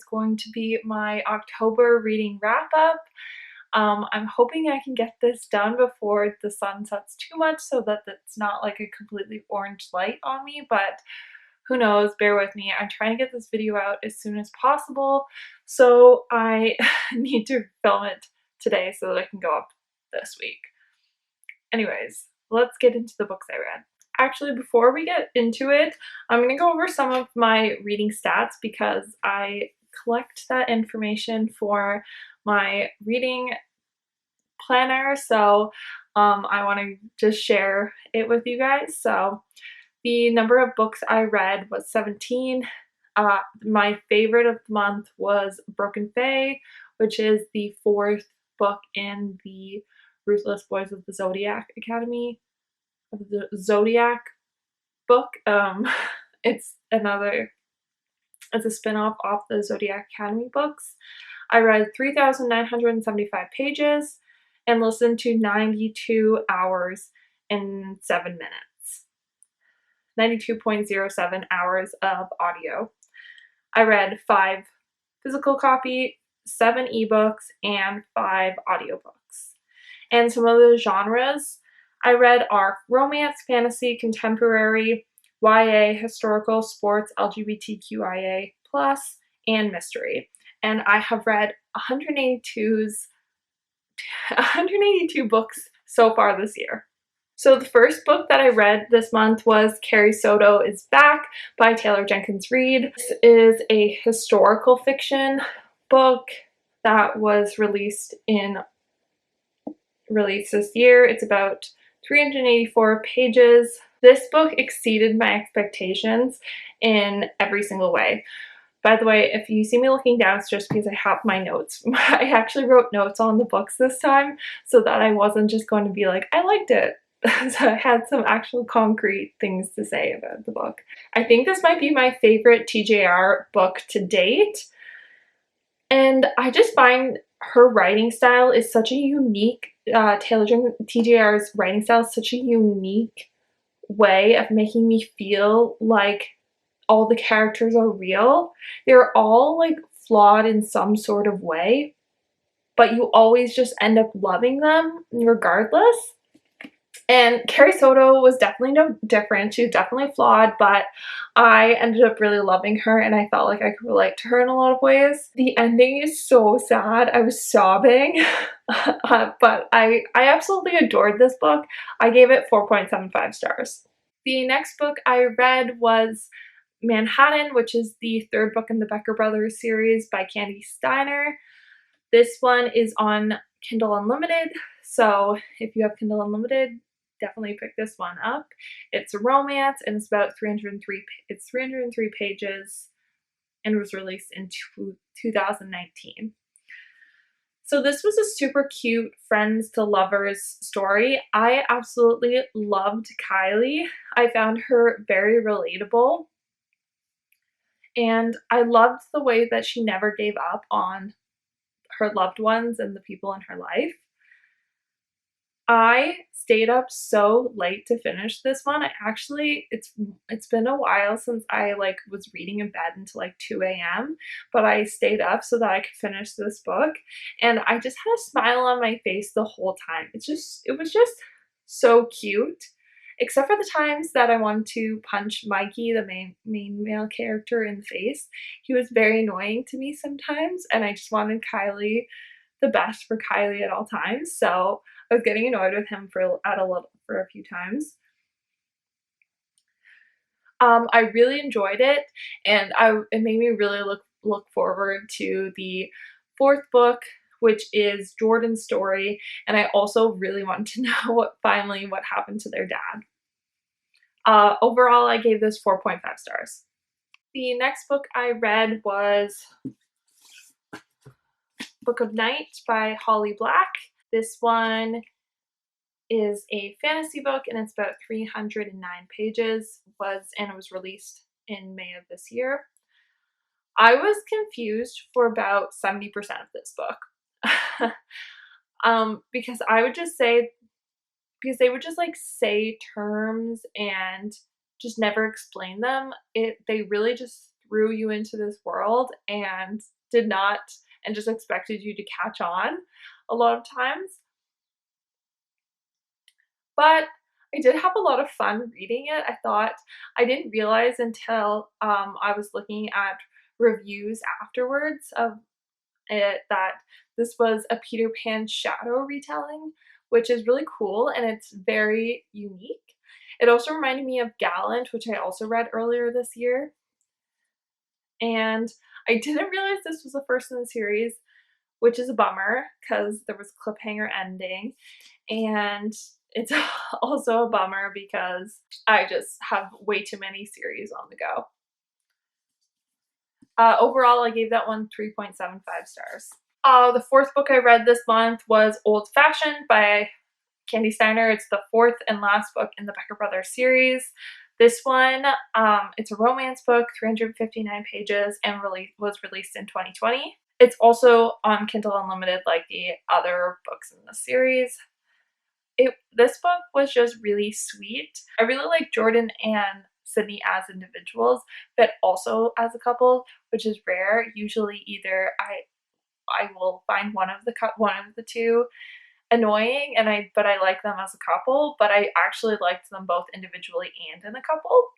is going to be my October reading wrap up. I'm hoping I can get this done before the sun sets too much so that it's not like a completely orange light on me, but who knows, bear with me. I'm trying to get this video out as soon as possible, so I need to film it today so that I can go up this week. Anyways, let's get into the books I read. Actually, before we get into it, I'm going to go over some of my reading stats because I collect that information for my reading planner, so I want to just share it with you guys. So the number of books I read was 17. My favorite of the month was Broken Fae, which is the 4th book in the Ruthless Boys of the Zodiac Academy, of the Zodiac book. It's a spin-off off the Zodiac Academy books. I read 3,975 pages and listened to 92 hours and 7 minutes. 92.07 hours of audio. I read 5 physical copy, 7 ebooks, and 5 audiobooks. And some of the genres I read are romance, fantasy, contemporary, YA, historical, sports, LGBTQIA+, and mystery. And I have read 182 books so far this year. So the first book that I read this month was Carrie, Soto is Back by Taylor Jenkins Reid. This is a historical fiction book that was released this year. It's about 384 pages. This book exceeded my expectations in every single way. By the way, if you see me looking down, it's just because I have my notes. I actually wrote notes on the books this time so that I wasn't just going to be like, I liked it. So I had some actual concrete things to say about the book. I think this might be my favorite TJR book to date. And I just find her writing style is such a unique, TJR's writing style is such a unique way of making me feel like all the characters are real. They're all like flawed in some sort of way, but you always just end up loving them regardless. And Carrie Soto was definitely no different. She was definitely flawed, but I ended up really loving her and I felt like I could relate to her in a lot of ways. The ending is so sad. I was sobbing, but I absolutely adored this book. I gave it 4.75 stars. The next book I read was Manhattan, which is the 3rd book in the Becker Brothers series by Candy Steiner. This one is on Kindle Unlimited, so if you have Kindle Unlimited, definitely pick this one up. It's a romance and it's about 303 pages and was released in 2019. So this was a super cute friends to lovers story. I absolutely loved Kylie. I found her very relatable. And I loved the way that she never gave up on her loved ones and the people in her life. I stayed up so late to finish this one. It's been a while since I was reading in bed until like 2 a.m. but I stayed up so that I could finish this book, and I just had a smile on my face the whole time. It was just so cute. Except for the times that I wanted to punch Mikey, the main male character, in the face. He was very annoying to me sometimes, and I just wanted the best for Kylie at all times. So I was getting annoyed with him for a few times. I really enjoyed it, and it made me really look forward to the 4th book, which is Jordan's story, and I also really wanted to know what happened to their dad. Overall, I gave this 4.5 stars. The next book I read was Book of Night by Holly Black. This one is a fantasy book and it's about 309 pages, and it was released in May of this year. I was confused for about 70% of this book. Because they would just say terms and just never explain them. They really just threw you into this world and did not, and just expected you to catch on a lot of times. But I did have a lot of fun reading it. I didn't realize until I was looking at reviews afterwards of it that this was a Peter Pan shadow retelling, which is really cool and it's very unique. It also reminded me of Gallant, which I also read earlier this year. And I didn't realize this was the first in the series, which is a bummer because there was a cliffhanger ending. And it's also a bummer because I just have way too many series on the go. Overall, I gave that one 3.75 stars. The fourth book I read this month was Old Fashioned by Candy Steiner. It's the fourth and last book in the Becker Brothers series. This one, it's a romance book, 359 pages, and was released in 2020. It's also on Kindle Unlimited like the other books in the series. This book was just really sweet. I really like Jordan and Sydney as individuals, but also as a couple, which is rare. Usually either I will find one of the two annoying but I like them as a couple, but I actually liked them both individually and in a couple.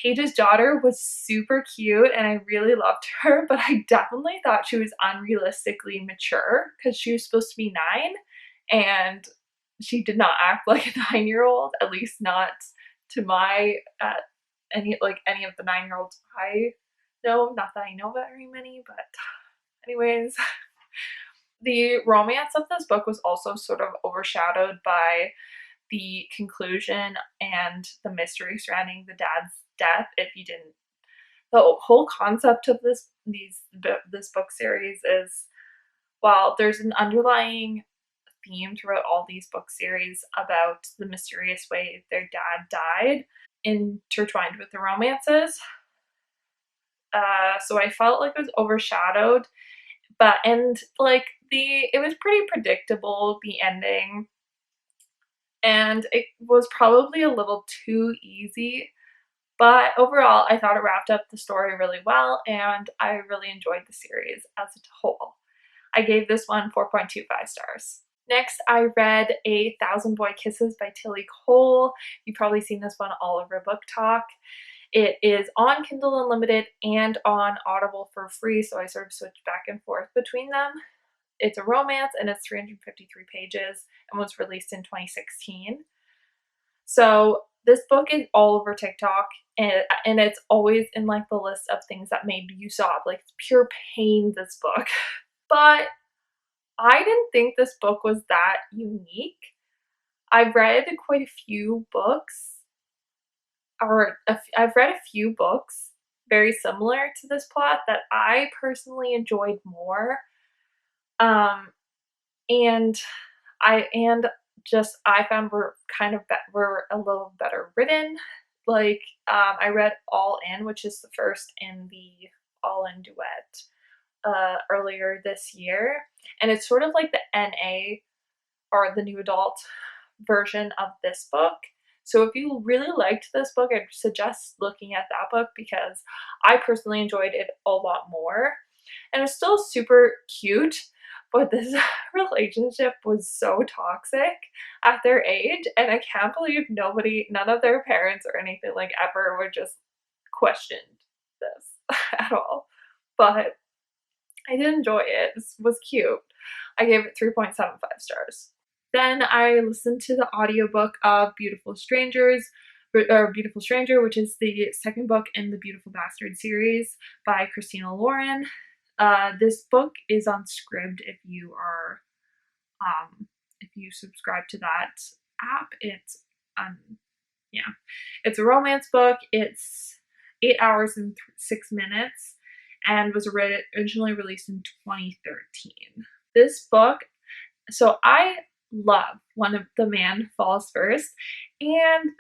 Paige's daughter was super cute and I really loved her, but I definitely thought she was unrealistically mature because she was supposed to be 9 and she did not act like a 9-year-old, at least not to my any of the 9-year-olds I know. Not that I know very many, but anyways. The romance of this book was also sort of overshadowed by the conclusion and the mystery surrounding the dad's death. The whole concept of this book series is, while there's an underlying theme throughout all these book series about the mysterious way their dad died, intertwined with the romances. So I felt like it was overshadowed, it was pretty predictable, the ending, and it was probably a little too easy, but overall I thought it wrapped up the story really well and I really enjoyed the series as a whole. I gave this one 4.25 stars. Next, I read A Thousand Boy Kisses by Tilly Cole. You've probably seen this one all over Book Talk. It is on Kindle Unlimited and on Audible for free, so I sort of switched back and forth between them. It's a romance and it's 353 pages and was released in 2016. So this book is all over TikTok and it's always in like the list of things that made you sob. Like, it's pure pain, this book. But I didn't think this book was that unique. I've read quite a few books, I've read a few books very similar to this plot that I personally enjoyed more. And I found were a little better written. Like, I read All In, which is the first in the All In duet, earlier this year, and it's sort of like the NA or the new adult version of this book. So if you really liked this book, I'd suggest looking at that book because I personally enjoyed it a lot more. And it's still super cute, but this relationship was so toxic at their age, and I can't believe none of their parents or anything like ever would just question this at all. But I did enjoy it. It was cute. I gave it 3.75 stars. Then I listened to the audiobook of Beautiful Stranger, which is the second book in the Beautiful Bastard series by Christina Lauren. This book is on Scribd if you subscribe to that app. It's a romance book. It's 8 hours and 6 minutes and was originally released in 2013. This book, so I love One of the Man Falls First, and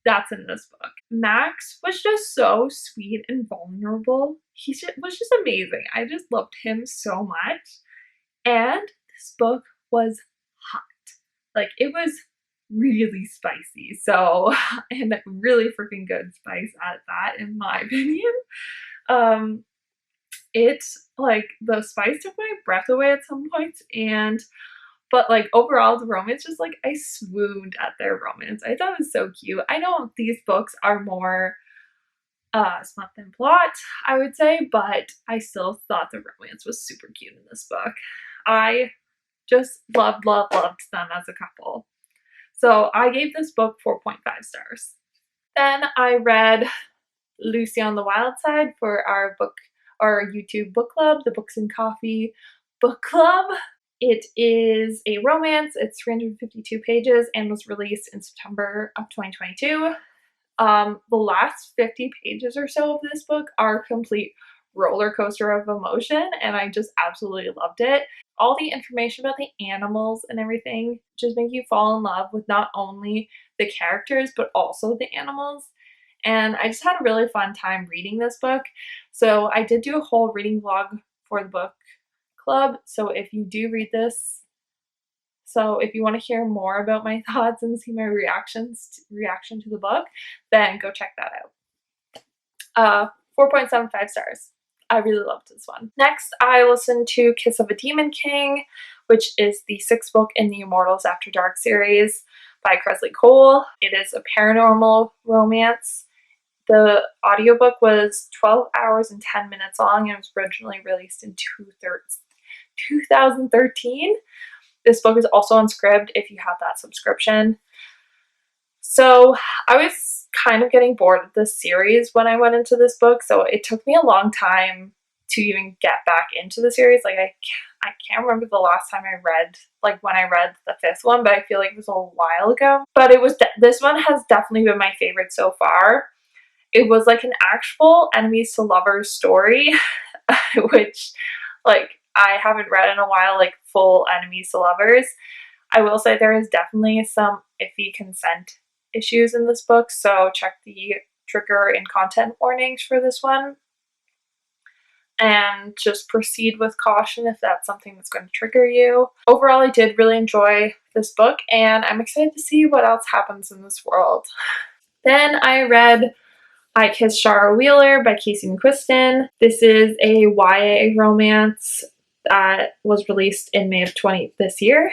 that's in this book. Max was just so sweet and vulnerable. Was just amazing. I just loved him so much. And this book was hot. Like, it was really spicy. So, and really freaking good spice at that, in my opinion. Um, it like the spice took my breath away at some points, and but like overall the romance, just like I swooned at their romance. I thought it was so cute. I know these books are more smut than plot, I would say, but I still thought the romance was super cute in this book. I just loved them as a couple. So I gave this book 4.5 stars. Then I read Lucy on the Wild Side for our YouTube book club, the Books and Coffee book club. It is a romance. It's 352 pages and was released in September of 2022. The last 50 pages or so of this book are a complete roller coaster of emotion, and I just absolutely loved it. All the information about the animals and everything just make you fall in love with not only the characters but also the animals. And I just had a really fun time reading this book. So I did do a whole reading vlog for the book club. So if you do read this, so if you want to hear more about my thoughts and see my reaction to the book, then go check that out. 4.75 stars. I really loved this one. Next, I listened to Kiss of a Demon King, which is the 6th book in the Immortals After Dark series by Kresley Cole. It is a paranormal romance. The audiobook was 12 hours and 10 minutes long and was originally released in 2013. This book is also on Scribd if you have that subscription. So I was kind of getting bored of this series when I went into this book, so it took me a long time to even get back into the series. Like I can't remember the last time I read, like when I read the 5th one, but I feel like it was a while ago. But it was this one has definitely been my favorite so far. It was like an actual enemies to lovers story, which like I haven't read in a while, like full enemies to lovers. I will say there is definitely some iffy consent issues in this book, so check the trigger and content warnings for this one. And just proceed with caution if that's something that's going to trigger you. Overall, I did really enjoy this book, and I'm excited to see what else happens in this world. Then I read I Kissed Shara Wheeler by Casey McQuiston. This is a YA romance that was released in May of this year.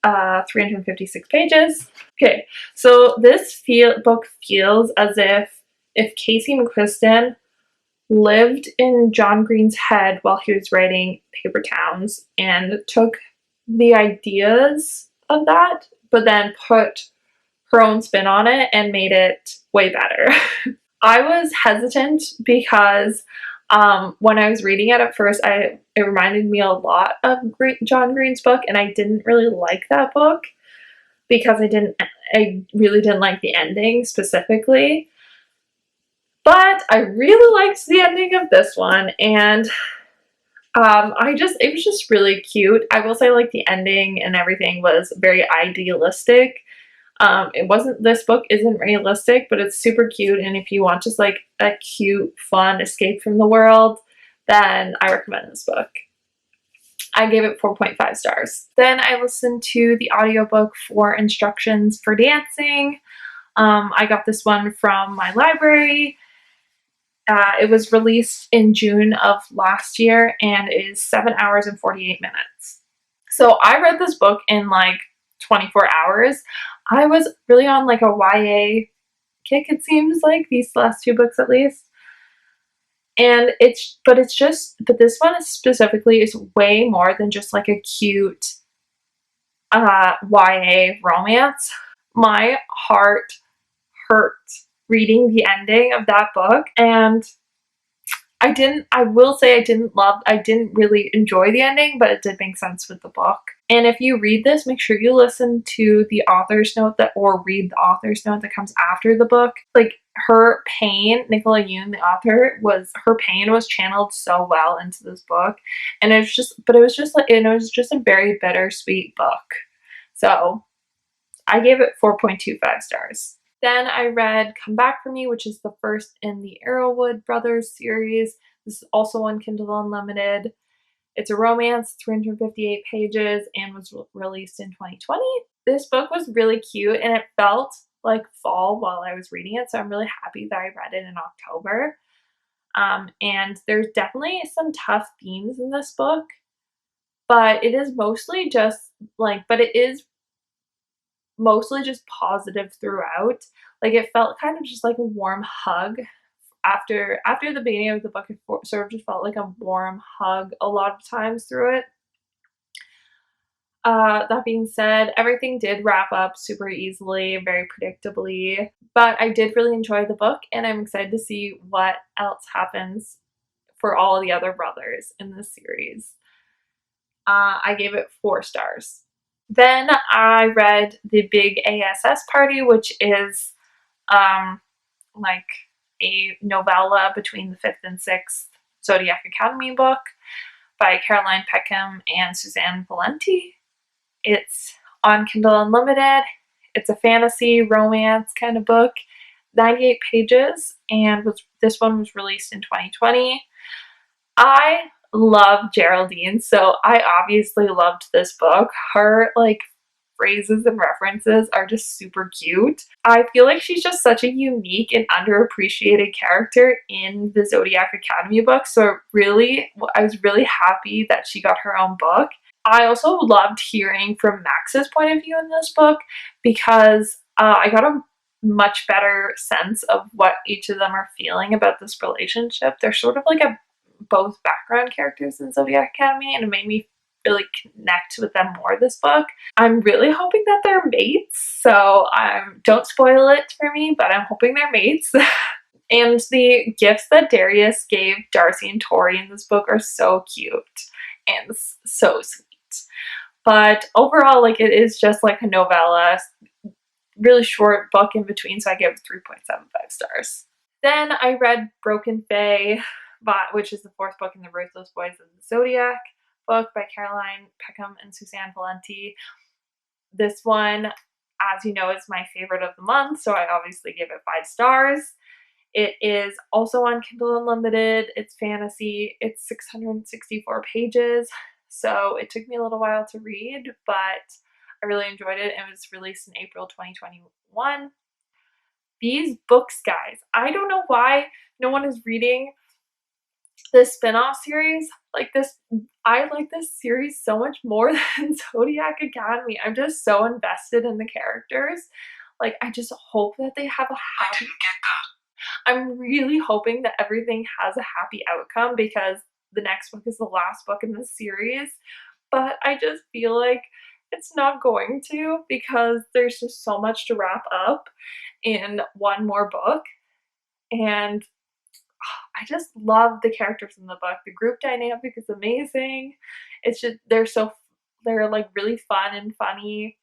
356 pages. Okay, so this book feels as if Casey McQuiston lived in John Green's head while he was writing Paper Towns and took the ideas of that, but then put her own spin on it and made it way better. I was hesitant because when I was reading it at first, it reminded me a lot of John Green's book, and I didn't really like that book because I really didn't like the ending specifically. But I really liked the ending of this one, and it was just really cute. I will say, like, the ending and everything was very idealistic. This book isn't realistic, but it's super cute, and if you want just like a cute, fun escape from the world, then I recommend this book. I gave it 4.5 stars. Then I listened to the audiobook for Instructions for Dancing. I got this one from my library. It was released in June of last year and is 7 hours and 48 minutes. So I read this book in like 24 hours. I was really on like a YA kick, it seems like, these last 2 books at least. And but this one specifically is way more than just like a cute YA romance. My heart hurt reading the ending of that book, and I will say I didn't really enjoy the ending, but it did make sense with the book. And if you read this, make sure you listen to the author's note or read the author's note that comes after the book. Like, her pain, Nicola Yoon, the author, her pain was channeled so well into this book. And it was just a very bittersweet book. So I gave it 4.25 stars. Then I read Come Back For Me, which is the first in the Arrowwood Brothers series. This is also on Kindle Unlimited. It's a romance, 358 pages, and was released in 2020. This book was really cute and it felt like fall while I was reading it, so I'm really happy that I read it in October. And there's definitely some tough themes in this book, but it is mostly just but it is mostly just positive throughout. Like it felt kind of just like a warm hug after the beginning of the book. It sort of just felt like a warm hug a lot of times through it. That being said, everything did wrap up super easily, very predictably, but I did really enjoy the book and I'm excited to see what else happens for all the other brothers in this series. I gave it 4 stars. Then I read The Big A.S.S. Party, which is um, like a novella between the 5th and 6th Zodiac Academy book by Caroline Peckham and Suzanne Valenti. It's on Kindle Unlimited. It's a fantasy romance kind of book, 98 pages, and this one was released in 2020. I love Geraldine, so I obviously loved this book. Her phrases and references are just super cute. I feel like she's just such a unique and underappreciated character in the Zodiac Academy book, so I was really happy that she got her own book. I also loved hearing from Max's point of view in this book because I got a much better sense of what each of them are feeling about this relationship. They're sort of like both background characters in Zodiac Academy, and it made me really connect with them more this book. I'm really hoping that they're mates, so don't spoil it for me, but I'm hoping they're mates. And the gifts that Darius gave Darcy and Tori in this book are so cute and so sweet. But overall, it is just like a novella, really short book in between, so I give it 3.75 stars. Then I read Broken Fae, which is the 4th book in the Ruthless Boys of the Zodiac book by Caroline Peckham and Suzanne Valenti. This one, as you know, is my favorite of the month, so I obviously give it 5 stars. It is also on Kindle Unlimited. It's fantasy. It's 664 pages, so it took me a little while to read, but I really enjoyed it. It was released in April 2021. These books, guys, I don't know why no one is reading this spin-off series like this. I like this series so much more than Zodiac Academy. I'm just so invested in the characters. I just hope that they have a happy... I didn't get that. I'm really hoping that everything has a happy outcome because the next book is the last book in the series, but I just feel like it's not going to because there's just so much to wrap up in one more book, and I just love the characters in the book. The group dynamic is amazing. It's just they're really fun and funny,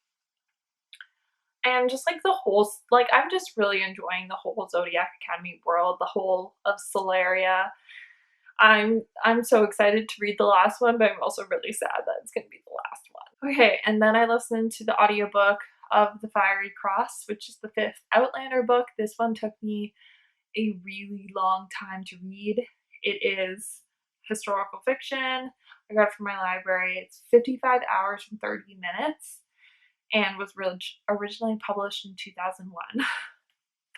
and just the whole I'm just really enjoying the whole Zodiac Academy world, the whole of Solaria. I'm so excited to read the last one, but I'm also really sad that it's going to be the last one. Okay, and then I listened to the audiobook of The Fiery Cross, which is the 5th Outlander book. This one took me a really long time to read. It is historical fiction. I got it from my library. It's 55 hours and 30 minutes and was originally published in 2001.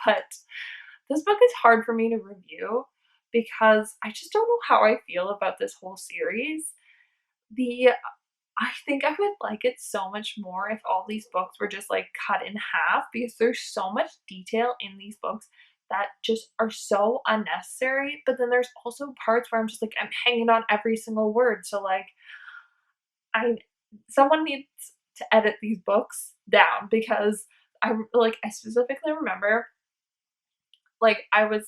But this book is hard for me to review because I just don't know how I feel about this whole series. I think I would like it so much more if all these books were just cut in half, because there's so much detail in these books that just are so unnecessary. But then there's also parts where I'm just I'm hanging on every single word. So someone needs to edit these books down, because I specifically remember I was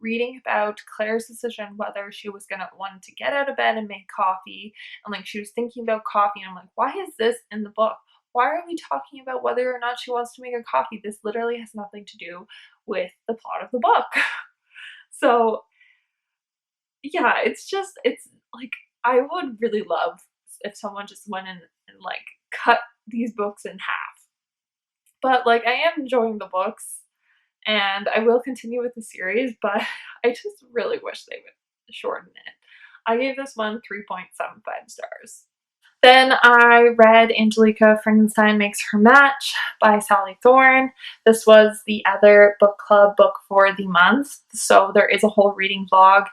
reading about Claire's decision whether she was gonna want to get out of bed and make coffee, and she was thinking about coffee, and I'm like, why is this in the book? Why are we talking about whether or not she wants to make a coffee? This literally has nothing to do with the plot of the book. So yeah, it's I would really love if someone just went in and cut these books in half. But I am enjoying the books, and I will continue with the series, but I just really wish they would shorten it. I gave this one 3.75 stars. Then I read Angelika, Frankenstein Makes Her Match by Sally Thorne. This was the other book club book for the month, so there is a whole reading vlog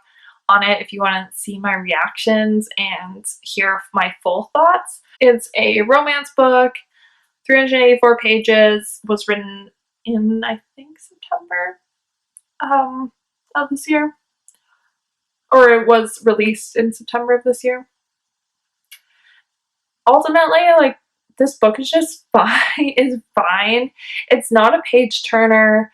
on it if you want to see my reactions and hear my full thoughts. It's a romance book, 384 pages, was written in, I think, September of this year, or it was released in September of this year. Ultimately, like, this book is just fine. Is fine. It's not a page turner,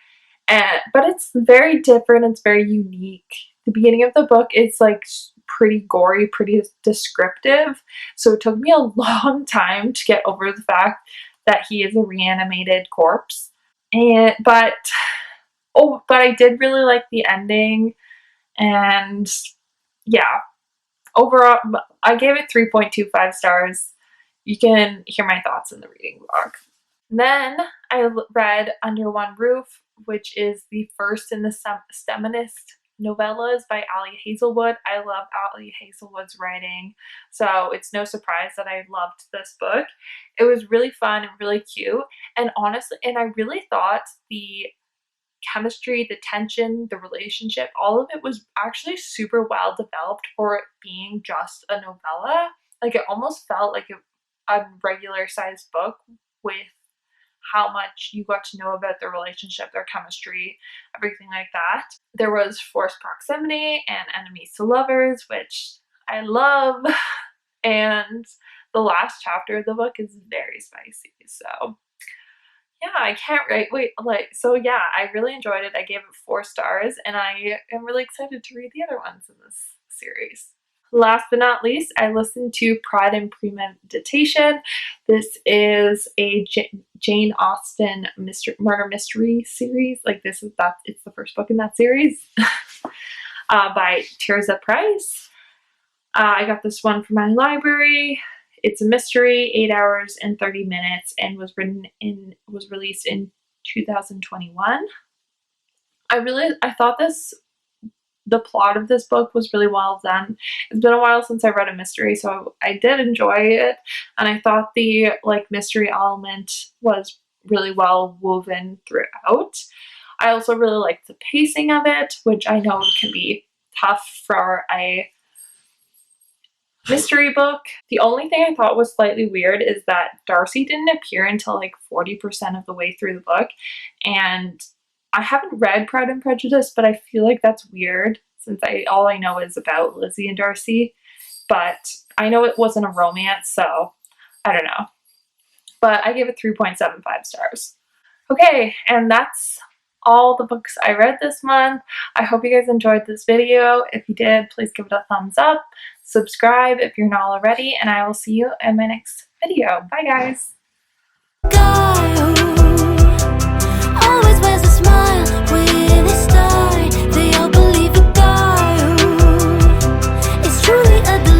but it's very different. It's very unique. The beginning of the book is like pretty gory, pretty descriptive. So it took me a long time to get over the fact that he is a reanimated corpse. But I did really like the ending, and yeah, overall, I gave it 3.25 stars. You can hear my thoughts in the reading vlog. Then I read Under One Roof, which is the first in the STEMinist novellas by Ali Hazelwood. I love Ali Hazelwood's writing, so it's no surprise that I loved this book. It was really fun and really cute, and honestly, and I really thought the chemistry, the tension, the relationship, all of it was actually super well developed for it being just a novella. Like, it almost felt like a regular sized book with how much you got to know about their relationship, their chemistry, everything like that. There was forced proximity and enemies to lovers, which I love. And the last chapter of the book is very spicy. So yeah, I can't I really enjoyed it. I gave it 4 stars, and I am really excited to read the other ones in this series. Last but not least, I listened to Pride and Premeditation. This is a Jane Austen murder mystery series. It's the first book in that series by Tirzah Price. I got this one from my library. It's a mystery, 8 hours and 30 minutes, and was released in 2021. I thought the plot of this book was really well done. It's been a while since I read a mystery, so I did enjoy it, and I thought the mystery element was really well woven throughout. I also really liked the pacing of it, which I know can be tough for a mystery book. The only thing I thought was slightly weird is that Darcy didn't appear until 40% of the way through the book, and I haven't read Pride and Prejudice, but I feel like that's weird since all I know is about Lizzie and Darcy, but I know it wasn't a romance, so I don't know. But I gave it 3.75 stars. Okay, and that's all the books I read this month. I hope you guys enjoyed this video. If you did, please give it a thumbs up. Subscribe if you're not already, and I will see you in my next video. Bye, guys.